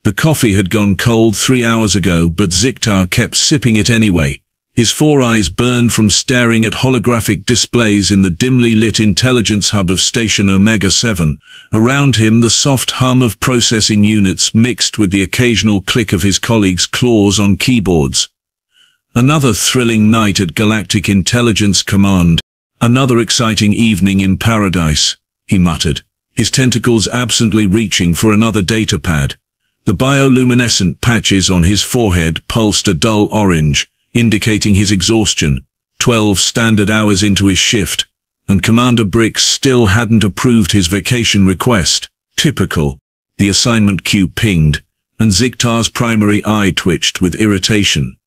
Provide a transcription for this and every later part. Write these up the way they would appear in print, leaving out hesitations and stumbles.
The coffee had gone cold 3 hours ago, but Ziktar kept sipping it anyway. His 4 eyes burned from staring at holographic displays in the dimly lit intelligence hub of Station Omega-7. Around him, the soft hum of processing units mixed with the occasional click of his colleagues' claws on keyboards. Another thrilling night at Galactic Intelligence Command. Another exciting evening in paradise, he muttered, his tentacles absently reaching for another data pad. The bioluminescent patches on his forehead pulsed a dull orange, indicating his exhaustion. 12 standard hours into his shift, and Commander Brix still hadn't approved his vacation request. Typical. The assignment queue pinged, and Ziktar's primary eye twitched with irritation.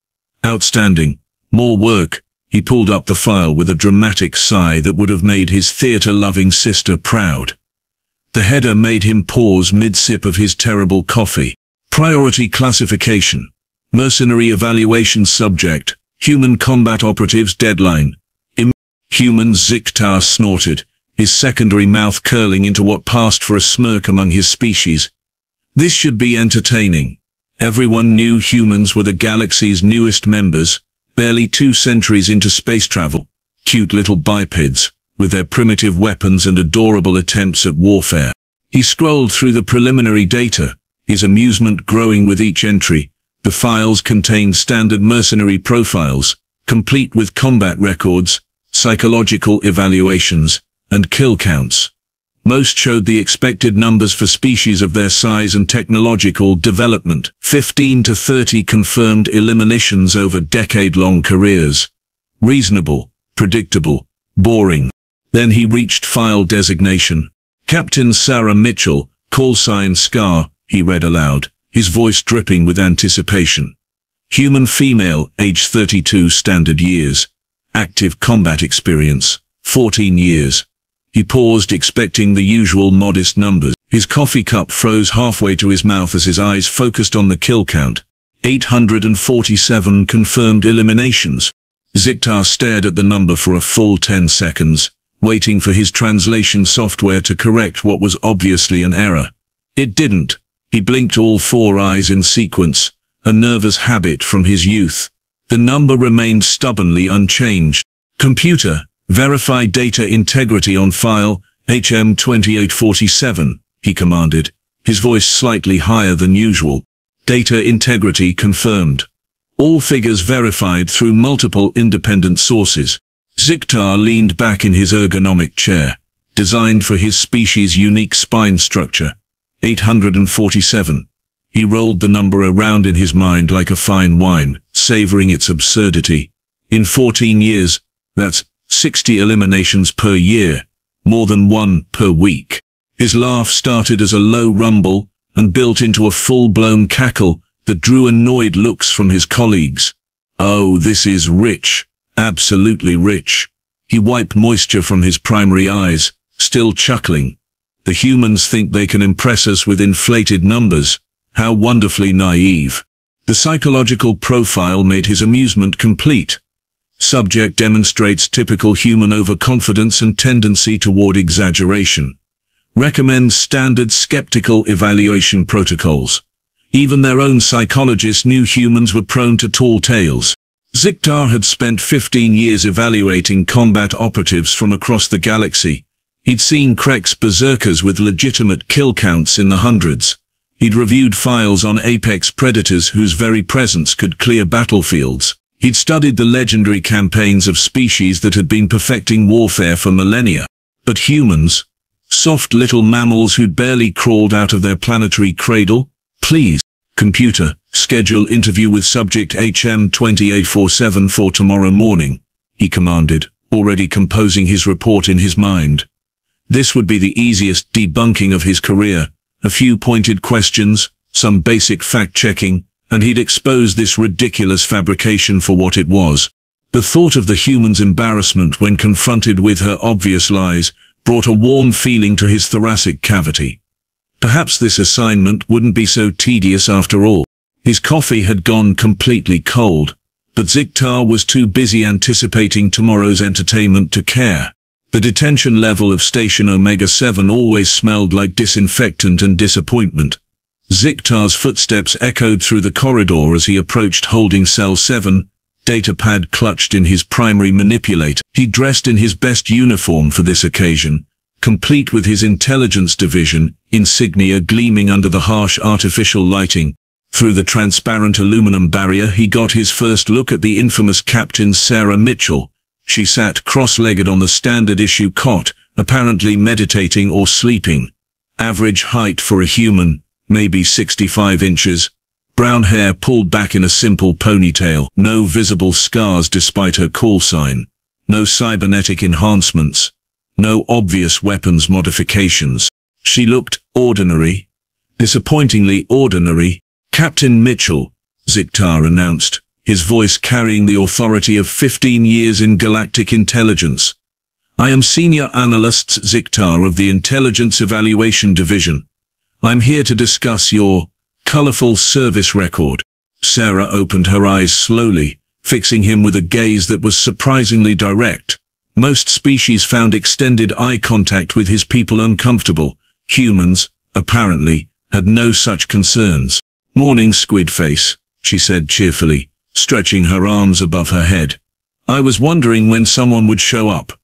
Outstanding. More work. He pulled up the file with a dramatic sigh that would have made his theater-loving sister proud. The header made him pause mid-sip of his terrible coffee. Priority classification. Mercenary evaluation subject. Human combat operatives deadline. Humans. Ziktar snorted, his secondary mouth curling into what passed for a smirk among his species. This should be entertaining. Everyone knew humans were the galaxy's newest members, barely 2 centuries into space travel. Cute little bipeds, with their primitive weapons and adorable attempts at warfare. He scrolled through the preliminary data, his amusement growing with each entry. The files contained standard mercenary profiles, complete with combat records, psychological evaluations, and kill counts. Most showed the expected numbers for species of their size and technological development. 15 to 30 confirmed eliminations over decade-long careers. Reasonable, predictable, boring. Then he reached file designation. Captain Sarah Mitchell, callsign Scar, he read aloud, his voice dripping with anticipation. Human female, age 32 standard years. Active combat experience, 14 years. He paused, expecting the usual modest numbers. His coffee cup froze halfway to his mouth as his eyes focused on the kill count. 847 confirmed eliminations. Ziktar stared at the number for a full 10 seconds, waiting for his translation software to correct what was obviously an error. It didn't. He blinked all 4 eyes in sequence, a nervous habit from his youth. The number remained stubbornly unchanged. Computer, verify data integrity on file, HM2847, he commanded, his voice slightly higher than usual. Data integrity confirmed. All figures verified through multiple independent sources. Ziktar leaned back in his ergonomic chair, designed for his species' unique spine structure. 847. He rolled the number around in his mind like a fine wine, savoring its absurdity. In 14 years, that's 60 eliminations per year, more than 1 per week. His laugh started as a low rumble and built into a full-blown cackle that drew annoyed looks from his colleagues. Oh, this is rich, absolutely rich. He wiped moisture from his primary eyes, still chuckling. The humans think they can impress us with inflated numbers. How wonderfully naive. The psychological profile made his amusement complete. Subject demonstrates typical human overconfidence and tendency toward exaggeration. Recommends standard skeptical evaluation protocols. Even their own psychologists knew humans were prone to tall tales. Ziktar had spent 15 years evaluating combat operatives from across the galaxy. He'd seen Krek's berserkers with legitimate kill counts in the hundreds. He'd reviewed files on apex predators whose very presence could clear battlefields. He'd studied the legendary campaigns of species that had been perfecting warfare for millennia. But humans, soft little mammals who'd barely crawled out of their planetary cradle? Please, computer, schedule interview with subject HM2847 for tomorrow morning, he commanded, already composing his report in his mind. This would be the easiest debunking of his career. A few pointed questions, some basic fact-checking, and he'd expose this ridiculous fabrication for what it was. The thought of the human's embarrassment when confronted with her obvious lies brought a warm feeling to his thoracic cavity. Perhaps this assignment wouldn't be so tedious after all. His coffee had gone completely cold, but Ziktar was too busy anticipating tomorrow's entertainment to care. The detention level of Station Omega-7 always smelled like disinfectant and disappointment. Ziktar's footsteps echoed through the corridor as he approached holding cell 7, datapad clutched in his primary manipulator. He dressed in his best uniform for this occasion, complete with his intelligence division insignia gleaming under the harsh artificial lighting. Through the transparent aluminum barrier he got his first look at the infamous Captain Sarah Mitchell. She sat cross-legged on the standard-issue cot, apparently meditating or sleeping. Average height for a human, maybe 65 inches. Brown hair pulled back in a simple ponytail. No visible scars despite her call sign. No cybernetic enhancements. No obvious weapons modifications. She looked ordinary. Disappointingly ordinary. "Captain Mitchell," Ziktar announced, his voice carrying the authority of 15 years in galactic intelligence. "I am Senior Analyst Ziktar of the Intelligence Evaluation Division. I'm here to discuss your colorful service record." Sarah opened her eyes slowly, fixing him with a gaze that was surprisingly direct. Most species found extended eye contact with his people uncomfortable. Humans, apparently, had no such concerns. "Morning, Squidface," she said cheerfully, stretching her arms above her head. "I was wondering when someone would show up.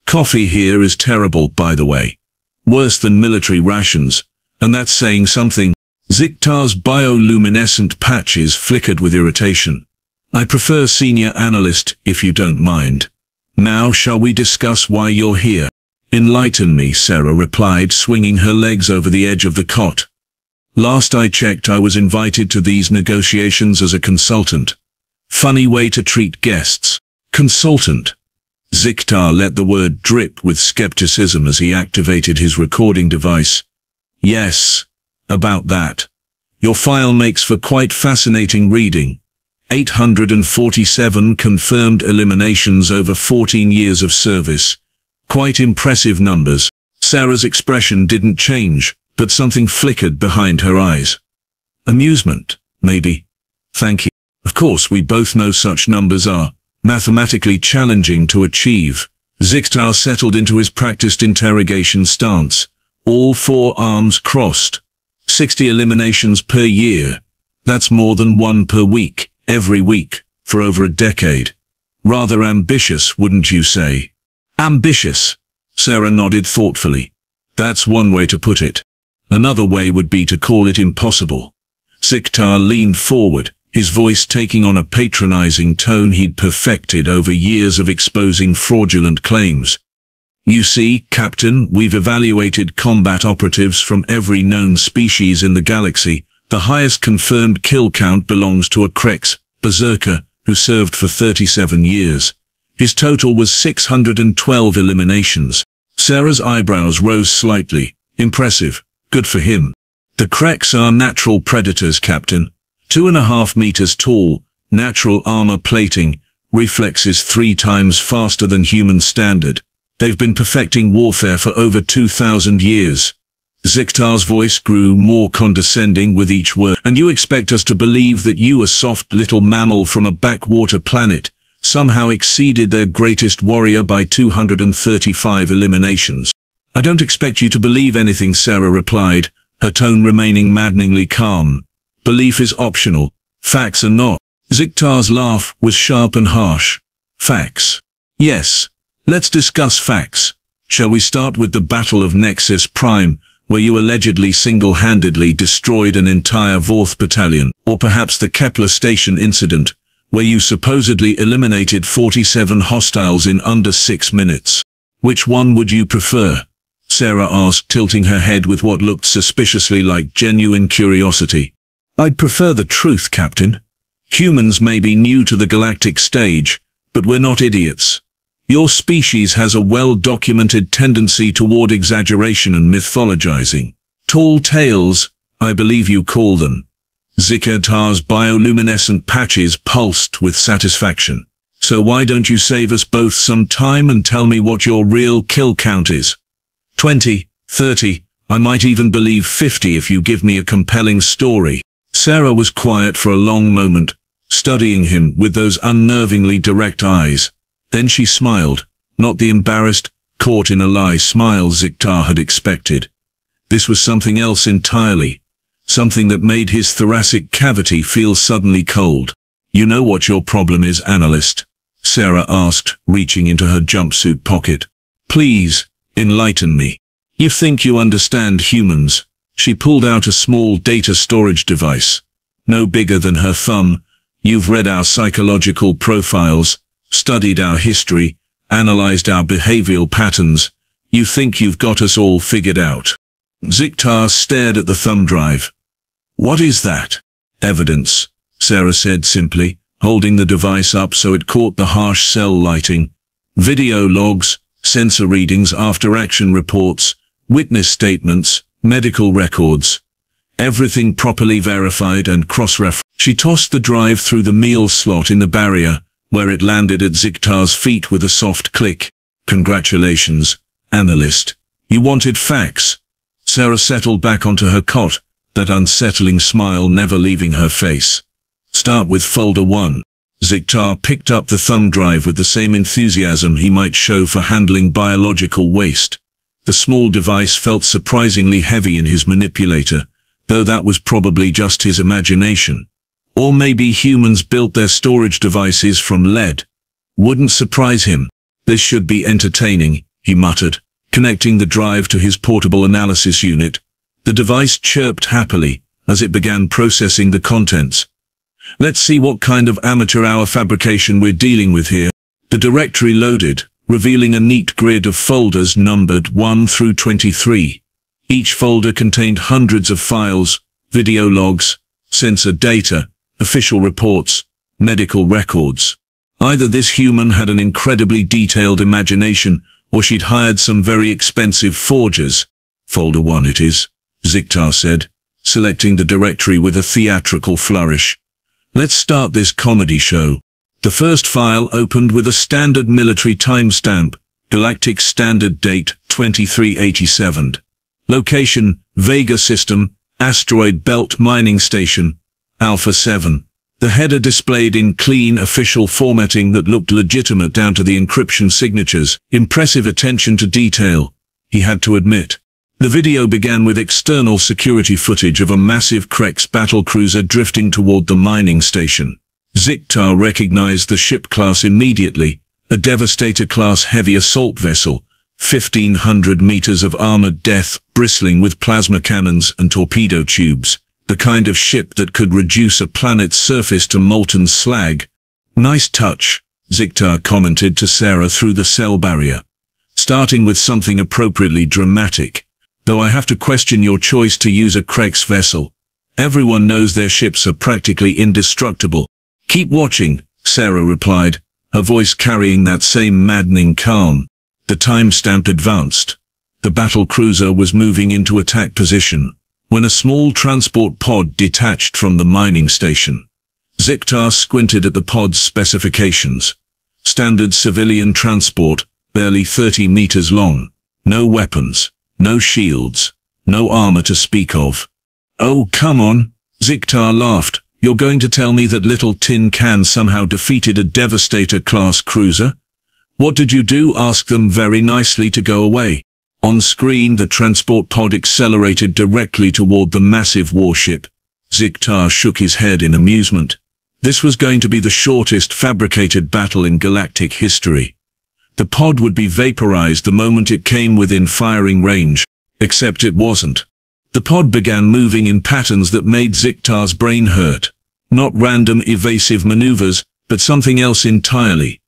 Coffee here is terrible, by the way. Worse than military rations, and that's saying something." Ziktar's bioluminescent patches flickered with irritation. "I prefer Senior Analyst, if you don't mind. Now shall we discuss why you're here?" "Enlighten me," Sarah replied, swinging her legs over the edge of the cot. "Last I checked I was invited to these negotiations as a consultant. Funny way to treat guests. Consultant." Ziktar let the word drip with skepticism as he activated his recording device. "Yes, about that. Your file makes for quite fascinating reading. 847 confirmed eliminations over 14 years of service. Quite impressive numbers." Sarah's expression didn't change, but something flickered behind her eyes. "Amusement, maybe. Thank you. Of course we both know such numbers are mathematically challenging to achieve." Ziktar settled into his practiced interrogation stance, all four arms crossed. 60 eliminations per year. That's more than one per week, every week, for over a decade. Rather ambitious, wouldn't you say? "Ambitious," Sarah nodded thoughtfully. "That's one way to put it. Another way would be to call it impossible." Ziktar leaned forward, his voice taking on a patronizing tone he'd perfected over years of exposing fraudulent claims. "You see, Captain, we've evaluated combat operatives from every known species in the galaxy. The highest confirmed kill count belongs to a Krex, berserker, who served for 37 years. His total was 612 eliminations." Sarah's eyebrows rose slightly. "Impressive. Good for him. The Krex are natural predators, Captain. 2.5 meters tall, natural armor plating, reflexes 3 times faster than human standard. They've been perfecting warfare for over 2,000 years. Ziktar's voice grew more condescending with each word. "And you expect us to believe that you, a soft little mammal from a backwater planet, somehow exceeded their greatest warrior by 235 eliminations?" "I don't expect you to believe anything," Sarah replied, her tone remaining maddeningly calm. "Belief is optional. Facts are not." Ziktar's laugh was sharp and harsh. "Facts? Yes. Let's discuss facts. Shall we start with the Battle of Nexus Prime, where you allegedly single-handedly destroyed an entire Vorth battalion, or perhaps the Kepler Station incident, where you supposedly eliminated 47 hostiles in under 6 minutes? Which one would you prefer?" Sarah asked, tilting her head with what looked suspiciously like genuine curiosity. "I'd prefer the truth, Captain. Humans may be new to the galactic stage, but we're not idiots. Your species has a well-documented tendency toward exaggeration and mythologizing. Tall tales, I believe you call them." Ziktar's bioluminescent patches pulsed with satisfaction. "So why don't you save us both some time and tell me what your real kill count is? 20, 30, I might even believe 50 if you give me a compelling story." Sarah was quiet for a long moment, studying him with those unnervingly direct eyes. Then she smiled, not the embarrassed, caught-in-a-lie smile Ziktar had expected. This was something else entirely. something that made his thoracic cavity feel suddenly cold. "You know what your problem is, Analyst?" Sarah asked, reaching into her jumpsuit pocket. "Please, enlighten me. You think you understand humans." She pulled out a small data storage device, no bigger than her thumb. "You've read our psychological profiles, studied our history, analyzed our behavioral patterns. You think you've got us all figured out." Ziktar stared at the thumb drive. "What is that?" "Evidence," Sarah said simply, holding the device up so it caught the harsh cell lighting. "Video logs, sensor readings, after-action reports, witness statements, medical records. Everything properly verified and cross-referenced." She tossed the drive through the meal slot in the barrier, where it landed at Ziktar's feet with a soft click. "Congratulations, Analyst. You wanted facts." Sarah settled back onto her cot, that unsettling smile never leaving her face. "Start with folder 1. Ziktar picked up the thumb drive with the same enthusiasm he might show for handling biological waste. The small device felt surprisingly heavy in his manipulator, though that was probably just his imagination. Or maybe humans built their storage devices from lead. Wouldn't surprise him. "This should be entertaining," he muttered, connecting the drive to his portable analysis unit. The device chirped happily as it began processing the contents. "Let's see what kind of amateur hour fabrication we're dealing with here." The directory loaded, revealing a neat grid of folders numbered 1 through 23. Each folder contained hundreds of files, video logs, sensor data, official reports, medical records. Either this human had an incredibly detailed imagination, or she'd hired some very expensive forgers. "Folder 1 it is," Ziktar said, selecting the directory with a theatrical flourish. "Let's start this comedy show." The first file opened with a standard military timestamp, Galactic Standard Date 2387. Location, Vega System, Asteroid Belt Mining Station, Alpha 7. The header displayed in clean official formatting that looked legitimate down to the encryption signatures. Impressive attention to detail, he had to admit. The video began with external security footage of a massive Krex battlecruiser drifting toward the mining station. Ziktar recognized the ship class immediately, a Devastator-class heavy assault vessel, 1,500 meters of armored depth, bristling with plasma cannons and torpedo tubes. The kind of ship that could reduce a planet's surface to molten slag. "Nice touch," Ziktar commented to Sarah through the cell barrier. "Starting with something appropriately dramatic. Though I have to question your choice to use a Krex vessel. Everyone knows their ships are practically indestructible." "Keep watching," Sarah replied, her voice carrying that same maddening calm. The timestamp advanced. The battlecruiser was moving into attack position when a small transport pod detached from the mining station. Ziktar squinted at the pod's specifications. Standard civilian transport, barely 30 meters long. No weapons, no shields, no armor to speak of. "Oh, come on," Ziktar laughed. "You're going to tell me that little tin can somehow defeated a Devastator-class cruiser? What did you do? Ask them very nicely to go away." On screen, the transport pod accelerated directly toward the massive warship. Ziktar shook his head in amusement. This was going to be the shortest fabricated battle in galactic history. The pod would be vaporized the moment it came within firing range, except it wasn't. The pod began moving in patterns that made Ziktar's brain hurt. Not random evasive maneuvers, but something else entirely.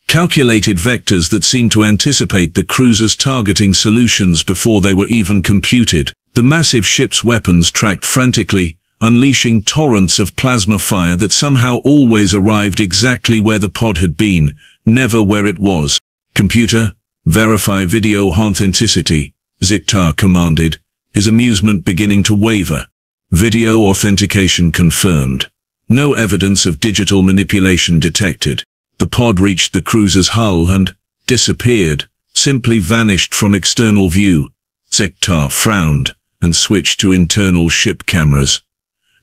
Calculated vectors that seemed to anticipate the cruiser's targeting solutions before they were even computed. The massive ship's weapons tracked frantically, unleashing torrents of plasma fire that somehow always arrived exactly where the pod had been, never where it was. "Computer, verify video authenticity," Ziktar commanded, his amusement beginning to waver. Video authentication confirmed. No evidence of digital manipulation detected. The pod reached the cruiser's hull and disappeared, simply vanished from external view. Ziktar frowned and switched to internal ship cameras.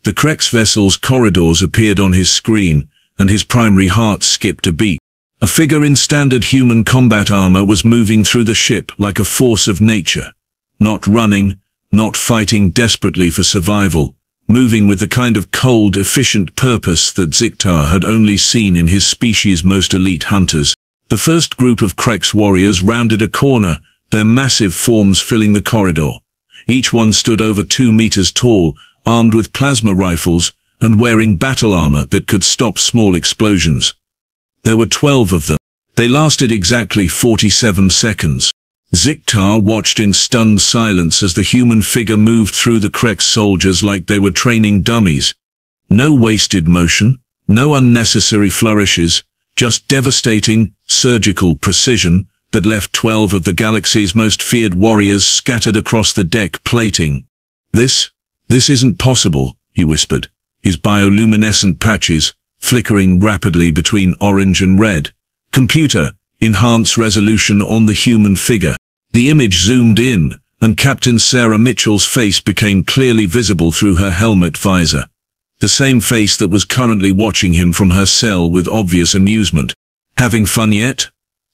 The Krex vessel's corridors appeared on his screen, and his primary heart skipped a beat. A figure in standard human combat armor was moving through the ship like a force of nature. Not running, not fighting desperately for survival, moving with the kind of cold, efficient purpose that Ziktar had only seen in his species' most elite hunters. The first group of Krex warriors rounded a corner, their massive forms filling the corridor. Each one stood over 2 meters tall, armed with plasma rifles, and wearing battle armor that could stop small explosions. There were 12 of them. They lasted exactly 47 seconds. Ziktar watched in stunned silence as the human figure moved through the Krex soldiers like they were training dummies. No wasted motion, no unnecessary flourishes, just devastating, surgical precision that left 12 of the galaxy's most feared warriors scattered across the deck plating. This isn't possible, he whispered, his bioluminescent patches flickering rapidly between orange and red. Computer, enhance resolution on the human figure. The image zoomed in, and Captain Sarah Mitchell's face became clearly visible through her helmet visor. The same face that was currently watching him from her cell with obvious amusement. Having fun yet?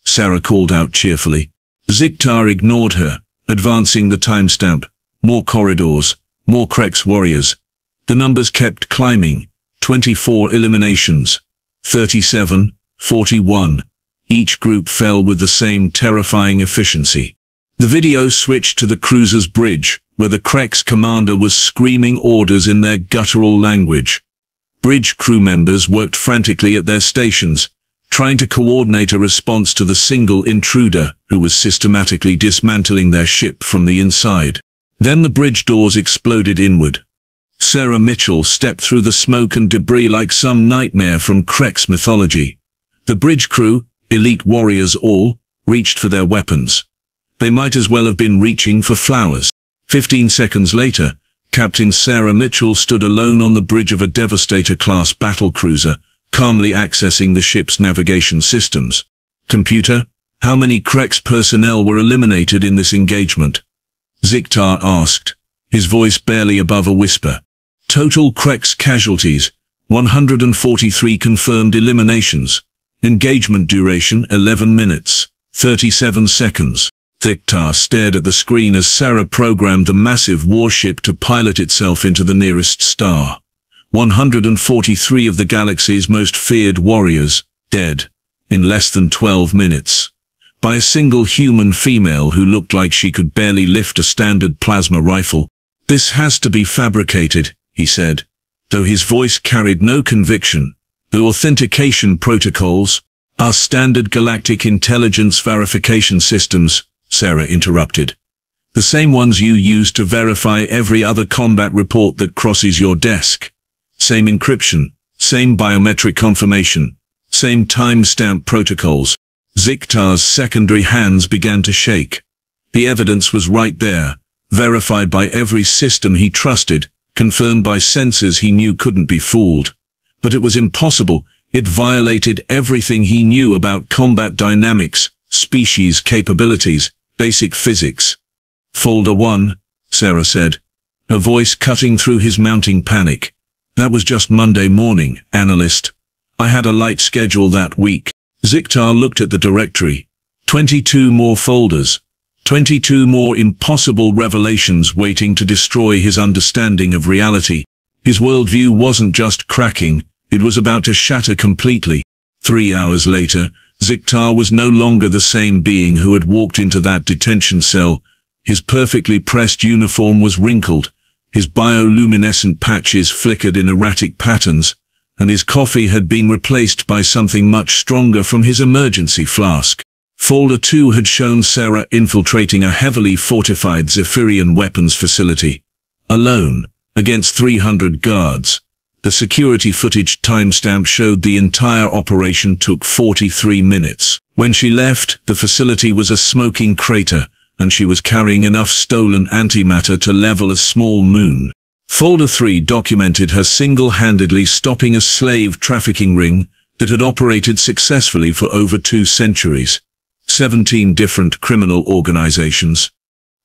Sarah called out cheerfully. Ziktar ignored her, advancing the timestamp. More corridors, more Krex warriors. The numbers kept climbing. 24 eliminations. 37, 41. Each group fell with the same terrifying efficiency. The video switched to the cruiser's bridge, where the Krex commander was screaming orders in their guttural language. Bridge crew members worked frantically at their stations, trying to coordinate a response to the single intruder who was systematically dismantling their ship from the inside. Then the bridge doors exploded inward. Sarah Mitchell stepped through the smoke and debris like some nightmare from Krex mythology. The bridge crew, elite warriors all, reached for their weapons. They might as well have been reaching for flowers. 15 seconds later, Captain Sarah Mitchell stood alone on the bridge of a Devastator-class battlecruiser, calmly accessing the ship's navigation systems. Computer, how many Krex personnel were eliminated in this engagement? Ziktar asked, his voice barely above a whisper. Total Krex casualties, 143 confirmed eliminations. Engagement duration 11 minutes, 37 seconds. Ziktar stared at the screen as Sarah programmed the massive warship to pilot itself into the nearest star. 143 of the galaxy's most feared warriors, dead, in less than 12 minutes. By a single human female who looked like she could barely lift a standard plasma rifle. This has to be fabricated, he said, though his voice carried no conviction. The authentication protocols are standard galactic intelligence verification systems, Sarah interrupted. The same ones you use to verify every other combat report that crosses your desk. Same encryption, same biometric confirmation, same timestamp protocols. Ziktar's secondary hands began to shake. The evidence was right there, verified by every system he trusted, confirmed by sensors he knew couldn't be fooled. But it was impossible. It violated everything he knew about combat dynamics, species capabilities, basic physics. Folder 1, Sarah said, her voice cutting through his mounting panic. That was just Monday morning, Analyst. I had a light schedule that week. Ziktar looked at the directory. 22 more folders. 22 more impossible revelations waiting to destroy his understanding of reality. His worldview wasn't just cracking, it was about to shatter completely. 3 hours later, Ziktar was no longer the same being who had walked into that detention cell. His perfectly pressed uniform was wrinkled, his bioluminescent patches flickered in erratic patterns, and his coffee had been replaced by something much stronger from his emergency flask. Folder 2 had shown Sarah infiltrating a heavily fortified Zephyrian weapons facility. Alone, against 300 guards. The security footage timestamp showed the entire operation took 43 minutes. When she left, the facility was a smoking crater, and she was carrying enough stolen antimatter to level a small moon. Folder 3 documented her single-handedly stopping a slave trafficking ring that had operated successfully for over 2 centuries. 17 different criminal organizations.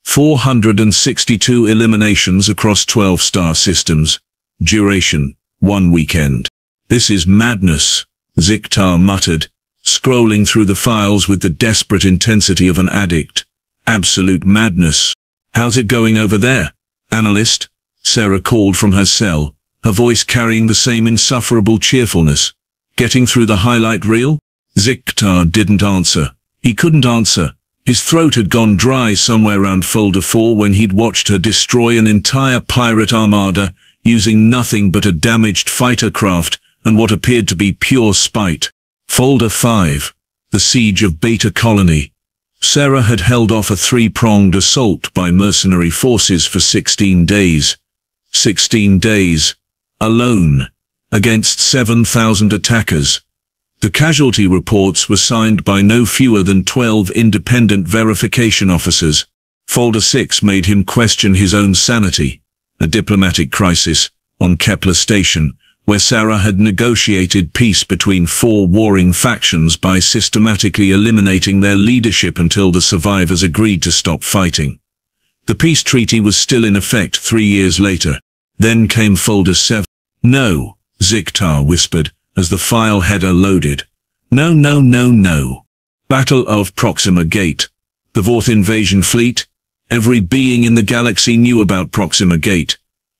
462 eliminations across 12 star systems. Duration, 1 weekend. This is madness, Ziktar muttered, scrolling through the files with the desperate intensity of an addict. Absolute madness. How's it going over there, Analyst? Sarah called from her cell, her voice carrying the same insufferable cheerfulness. Getting through the highlight reel? Ziktar didn't answer. He couldn't answer. His throat had gone dry somewhere around folder 4 when he'd watched her destroy an entire pirate armada, using nothing but a damaged fighter craft and what appeared to be pure spite. Folder 5. The Siege of Beta Colony. Sarah had held off a 3-pronged assault by mercenary forces for 16 days. 16 days. Alone. Against 7,000 attackers. The casualty reports were signed by no fewer than 12 independent verification officers. Folder 6 made him question his own sanity. A diplomatic crisis, on Kepler Station, where Sarah had negotiated peace between 4 warring factions by systematically eliminating their leadership until the survivors agreed to stop fighting. The peace treaty was still in effect 3 years later. Then came Folder 7. No, Ziktar whispered, as the file header loaded. No, no, no, no. Battle of Proxima Gate. The Vorth invasion fleet? Every being in the galaxy knew about Proxima Gate.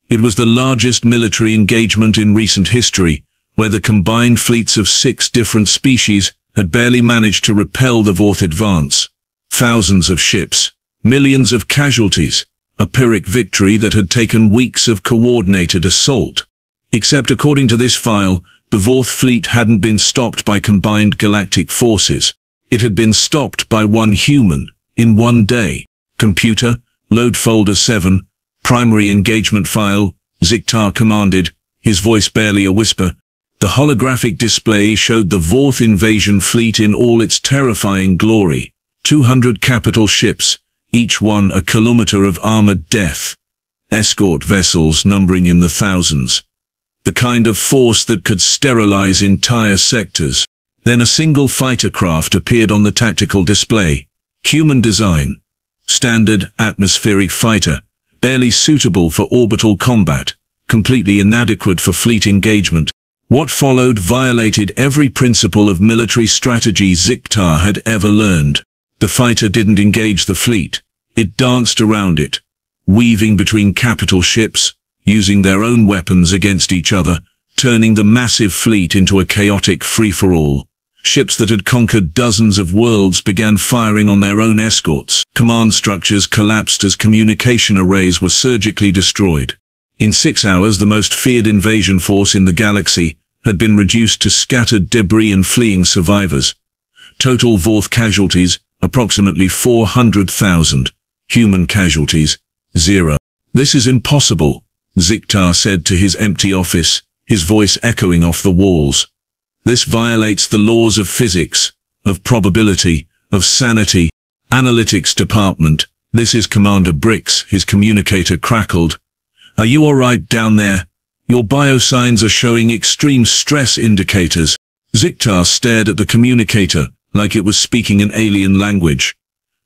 It was the largest military engagement in recent history, where the combined fleets of 6 different species had barely managed to repel the Vorth advance. Thousands of ships, millions of casualties, a Pyrrhic victory that had taken weeks of coordinated assault. Except according to this file, the Vorth fleet hadn't been stopped by combined galactic forces. It had been stopped by one human, in one day. Computer, load folder 7, primary engagement file, Ziktar commanded, his voice barely a whisper. The holographic display showed the Vorth invasion fleet in all its terrifying glory. 200 capital ships, each one a kilometer of armored death. Escort vessels numbering in the thousands. The kind of force that could sterilize entire sectors. Then a single fighter craft appeared on the tactical display. Human design. Standard atmospheric fighter, barely suitable for orbital combat, completely inadequate for fleet engagement. What followed violated every principle of military strategy Ziktar had ever learned. The fighter didn't engage the fleet. It danced around it, weaving between capital ships, using their own weapons against each other, turning the massive fleet into a chaotic free-for-all. Ships that had conquered dozens of worlds began firing on their own escorts. Command structures collapsed as communication arrays were surgically destroyed. In 6 hours, the most feared invasion force in the galaxy had been reduced to scattered debris and fleeing survivors. Total Vorth casualties, approximately 400,000. Human casualties, 0. This is impossible, Ziktar said to his empty office, his voice echoing off the walls. This violates the laws of physics, of probability, of sanity. Analytics department, this is Commander Bricks, his communicator crackled. Are you alright down there? Your biosigns are showing extreme stress indicators. Ziktar stared at the communicator, like it was speaking an alien language.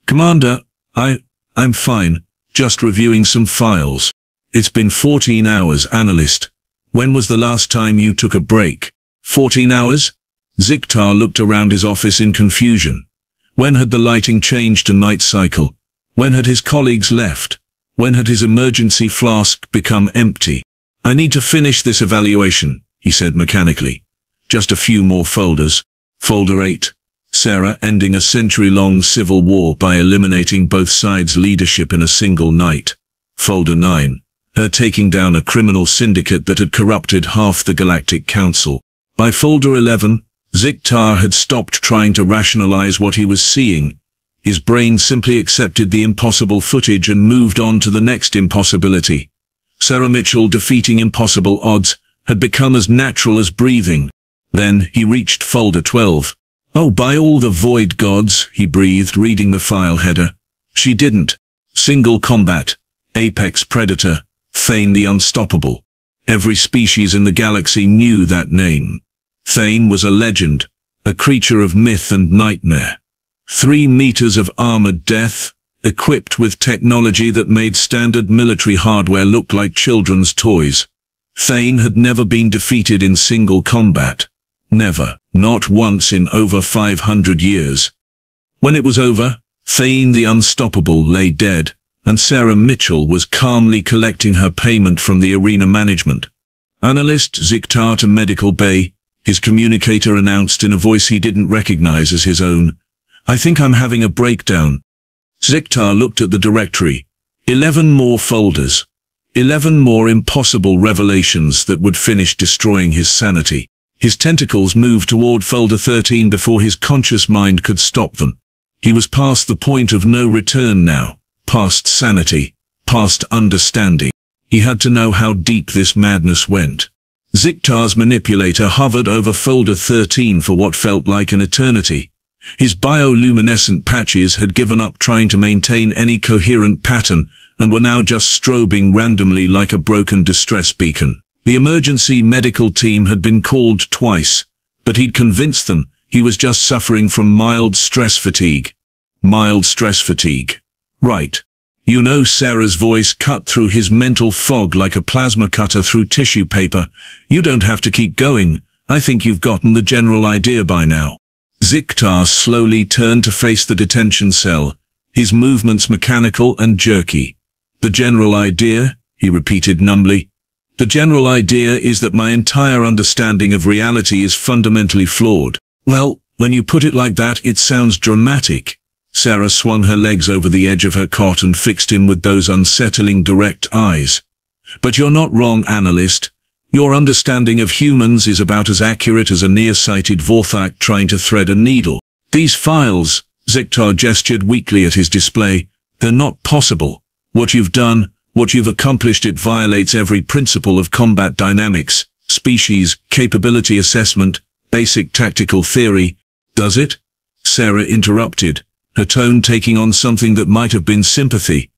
Commander, I'm fine, just reviewing some files. It's been 14 hours, Analyst. When was the last time you took a break? 14 hours? Ziktar looked around his office in confusion. When had the lighting changed to night cycle? When had his colleagues left? When had his emergency flask become empty? I need to finish this evaluation, he said mechanically. Just a few more folders. Folder 8. Sarah ending a century-long civil war by eliminating both sides' leadership in a single night. Folder 9. Her taking down a criminal syndicate that had corrupted half the Galactic Council. By folder 11, Ziktar had stopped trying to rationalize what he was seeing. His brain simply accepted the impossible footage and moved on to the next impossibility. Sarah Mitchell defeating impossible odds had become as natural as breathing. Then he reached folder 12. Oh, by all the void gods, he breathed, reading the file header. She didn't. Single combat. Apex predator. Thane the Unstoppable. Every species in the galaxy knew that name. Thane was a legend, a creature of myth and nightmare. 3 meters of armored death, equipped with technology that made standard military hardware look like children's toys. Thane had never been defeated in single combat. Never, not once in over 500 years. When it was over, Thane the Unstoppable lay dead, and Sarah Mitchell was calmly collecting her payment from the arena management. Analyst Ziktar to Medical Bay, his communicator announced in a voice he didn't recognize as his own. I think I'm having a breakdown. Ziktar looked at the directory. 11 more folders. 11 more impossible revelations that would finish destroying his sanity. His tentacles moved toward folder 13 before his conscious mind could stop them. He was past the point of no return now, past sanity, past understanding. He had to know how deep this madness went. Ziktar's manipulator hovered over folder 13 for what felt like an eternity. His bioluminescent patches had given up trying to maintain any coherent pattern and were now just strobing randomly like a broken distress beacon. The emergency medical team had been called twice, but he'd convinced them he was just suffering from mild stress fatigue. Mild stress fatigue. Right. You know, Sarah's voice cut through his mental fog like a plasma cutter through tissue paper. You don't have to keep going. I think you've gotten the general idea by now. Ziktar slowly turned to face the detention cell, his movements mechanical and jerky. The general idea, he repeated numbly. The general idea is that my entire understanding of reality is fundamentally flawed. Well, when you put it like that, it sounds dramatic. Sarah swung her legs over the edge of her cot and fixed him with those unsettling direct eyes. But you're not wrong, Analyst. Your understanding of humans is about as accurate as a nearsighted Vorthak trying to thread a needle. These files, Ziktar gestured weakly at his display, they're not possible. What you've done, what you've accomplished, it violates every principle of combat dynamics, species, capability assessment, basic tactical theory. Does it? Sarah interrupted, her tone taking on something that might have been sympathy.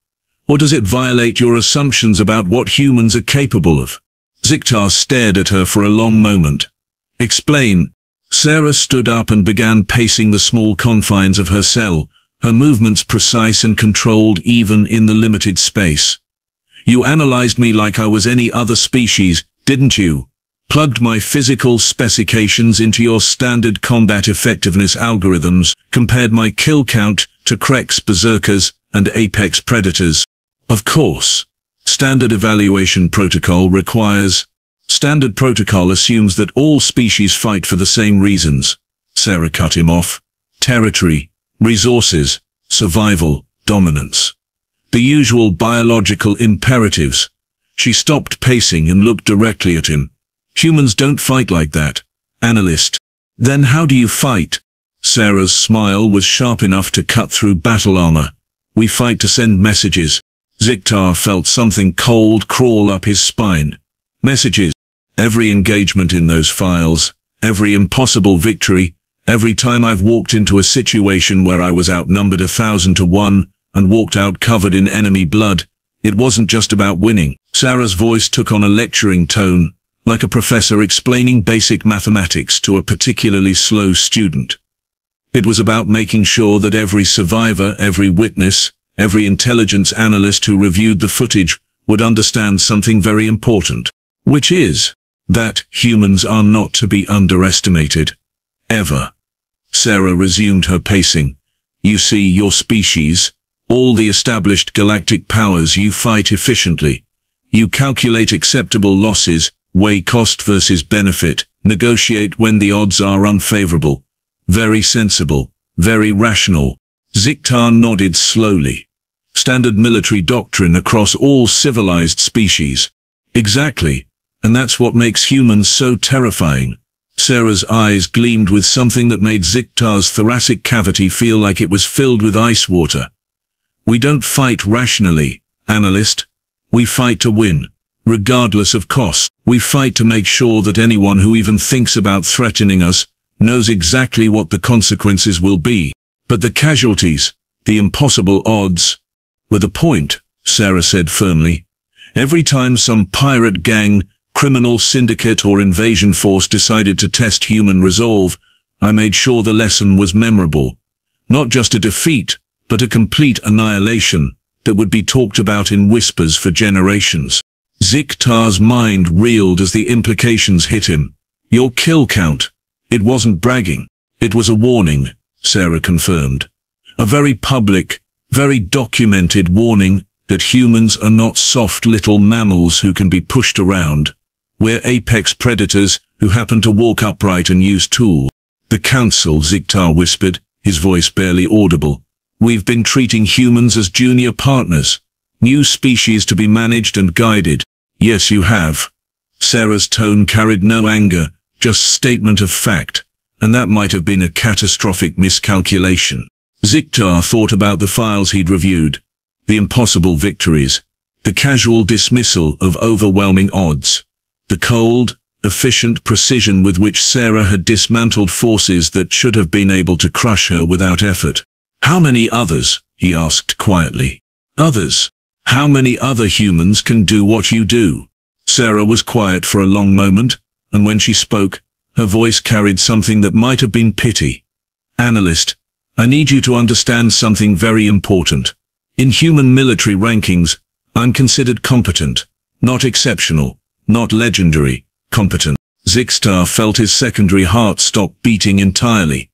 Or does it violate your assumptions about what humans are capable of? Ziktar stared at her for a long moment. Explain. Sarah stood up and began pacing the small confines of her cell, her movements precise and controlled even in the limited space. You analyzed me like I was any other species, didn't you? Plugged my physical specifications into your standard combat effectiveness algorithms, compared my kill count to Krex berserkers and apex predators. Of course. Standard evaluation protocol requires. Standard protocol assumes that all species fight for the same reasons. Sarah cut him off. Territory, resources, survival, dominance. The usual biological imperatives. She stopped pacing and looked directly at him. Humans don't fight like that. Analyst. Then how do you fight? Sarah's smile was sharp enough to cut through battle armor. We fight to send messages. Ziktar felt something cold crawl up his spine. Messages. Every engagement in those files, every impossible victory, every time I've walked into a situation where I was outnumbered 1,000 to 1 and walked out covered in enemy blood, it wasn't just about winning. Sarah's voice took on a lecturing tone, like a professor explaining basic mathematics to a particularly slow student. It was about making sure that every survivor, every witness, every intelligence analyst who reviewed the footage would understand something very important, which is that humans are not to be underestimated. Ever. Sarah resumed her pacing. You see, your species, all the established galactic powers, you fight efficiently. You calculate acceptable losses, weigh cost versus benefit, negotiate when the odds are unfavorable. Very sensible, very rational. Ziktar nodded slowly. Standard military doctrine across all civilized species. Exactly. And that's what makes humans so terrifying. Sarah's eyes gleamed with something that made Ziktar's thoracic cavity feel like it was filled with ice water. We don't fight rationally, Analyst. We fight to win, regardless of cost. We fight to make sure that anyone who even thinks about threatening us knows exactly what the consequences will be. But the casualties, the impossible odds, were the point, Sarah said firmly. Every time some pirate gang, criminal syndicate or invasion force decided to test human resolve, I made sure the lesson was memorable. Not just a defeat, but a complete annihilation that would be talked about in whispers for generations. Ziktar's mind reeled as the implications hit him. Your kill count. It wasn't bragging. It was a warning, Sarah confirmed. A very public, very documented warning, that humans are not soft little mammals who can be pushed around. We're apex predators who happen to walk upright and use tools. The Council, Ziktar whispered, his voice barely audible. We've been treating humans as junior partners. New species to be managed and guided. Yes, you have. Sarah's tone carried no anger, just statement of fact, and that might have been a catastrophic miscalculation. Ziktar thought about the files he'd reviewed, the impossible victories, the casual dismissal of overwhelming odds, the cold, efficient precision with which Sarah had dismantled forces that should have been able to crush her without effort. How many others? He asked quietly. Others? How many other humans can do what you do? Sarah was quiet for a long moment, and when she spoke, her voice carried something that might have been pity. Analyst, I need you to understand something very important. In human military rankings, I'm considered competent, not exceptional, not legendary, competent. Ziktar felt his secondary heart stop beating entirely.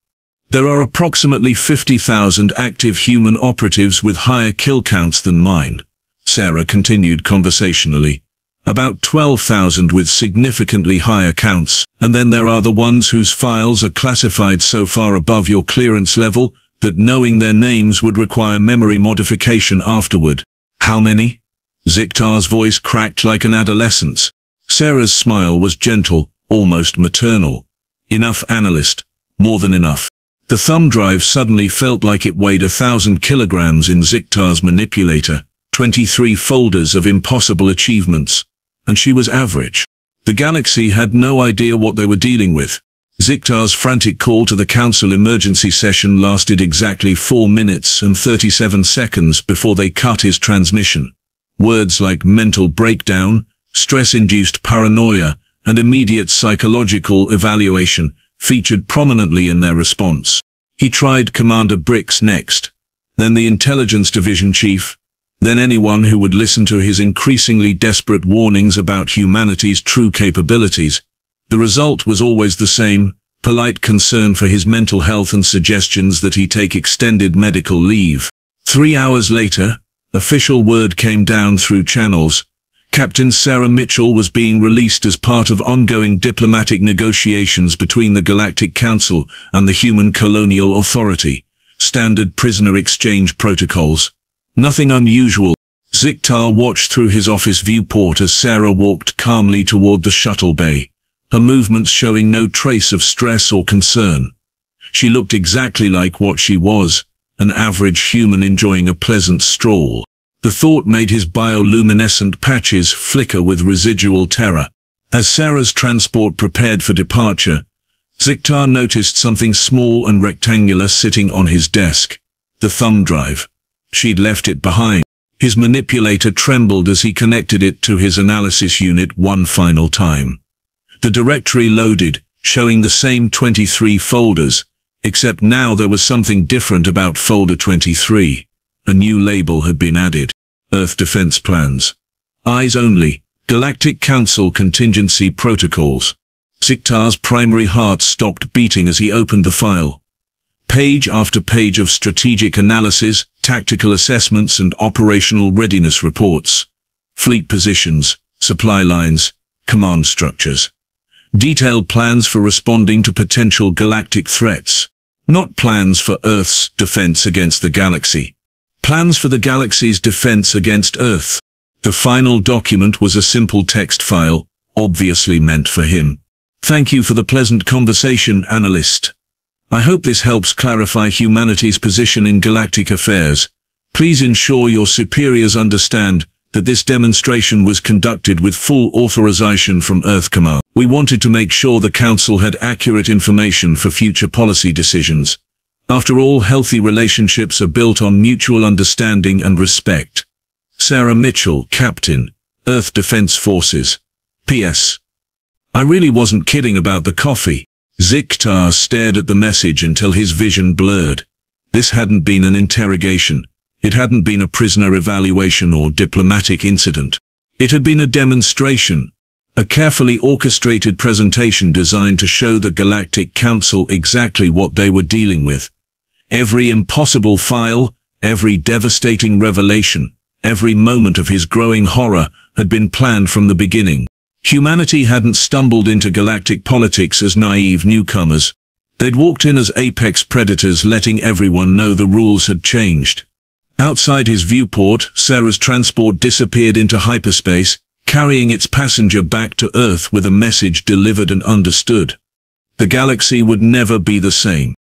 There are approximately 50,000 active human operatives with higher kill counts than mine. Sarah continued conversationally. About 12,000 with significantly higher counts, and then there are the ones whose files are classified so far above your clearance level that knowing their names would require memory modification afterward. How many? Ziktar's voice cracked like an adolescent's. Sarah's smile was gentle, almost maternal. Enough, Analyst. More than enough. The thumb drive suddenly felt like it weighed 1,000 kilograms in Ziktar's manipulator. 23 folders of impossible achievements. And she was average. The galaxy had no idea what they were dealing with. Ziktar's frantic call to the Council emergency session lasted exactly 4 minutes and 37 seconds before they cut his transmission. Words like mental breakdown, stress-induced paranoia, and immediate psychological evaluation featured prominently in their response. He tried Commander Bricks next, then the Intelligence Division Chief, then anyone who would listen to his increasingly desperate warnings about humanity's true capabilities. The result was always the same, polite concern for his mental health and suggestions that he take extended medical leave. 3 hours later, official word came down through channels. Captain Sarah Mitchell was being released as part of ongoing diplomatic negotiations between the Galactic Council and the Human Colonial Authority. Standard prisoner exchange protocols. Nothing unusual. Ziktar watched through his office viewport as Sarah walked calmly toward the shuttle bay, her movements showing no trace of stress or concern. She looked exactly like what she was, an average human enjoying a pleasant stroll. The thought made his bioluminescent patches flicker with residual terror. As Sarah's transport prepared for departure, Ziktar noticed something small and rectangular sitting on his desk. The thumb drive. She'd left it behind. His manipulator trembled as he connected it to his analysis unit one final time. The directory loaded, showing the same 23 folders, except now there was something different about folder 23. A new label had been added. Earth Defense Plans. Eyes Only. Galactic Council Contingency Protocols. Ziktar's primary heart stopped beating as he opened the file. Page after page of strategic analysis, tactical assessments and operational readiness reports. Fleet positions, supply lines, command structures. Detailed plans for responding to potential galactic threats. Not plans for Earth's defense against the galaxy. Plans for the galaxy's defense against Earth. The final document was a simple text file, obviously meant for him. Thank you for the pleasant conversation, Analyst. I hope this helps clarify humanity's position in galactic affairs. Please ensure your superiors understand that this demonstration was conducted with full authorization from Earth Command. We wanted to make sure the Council had accurate information for future policy decisions. After all, healthy relationships are built on mutual understanding and respect. Sarah Mitchell, Captain, Earth Defense Forces. P.S. I really wasn't kidding about the coffee. Ziktar stared at the message until his vision blurred. This hadn't been an interrogation. It hadn't been a prisoner evaluation or diplomatic incident. It had been a demonstration. A carefully orchestrated presentation designed to show the Galactic Council exactly what they were dealing with. Every impossible file, every devastating revelation, Every moment of his growing horror had been planned from the beginning. Humanity hadn't stumbled into galactic politics as naive newcomers. They'd walked in as apex predators, letting everyone know the rules had changed. Outside his viewport, Sarah's transport disappeared into hyperspace, carrying its passenger back to Earth with a message delivered and understood. The galaxy would never be the same.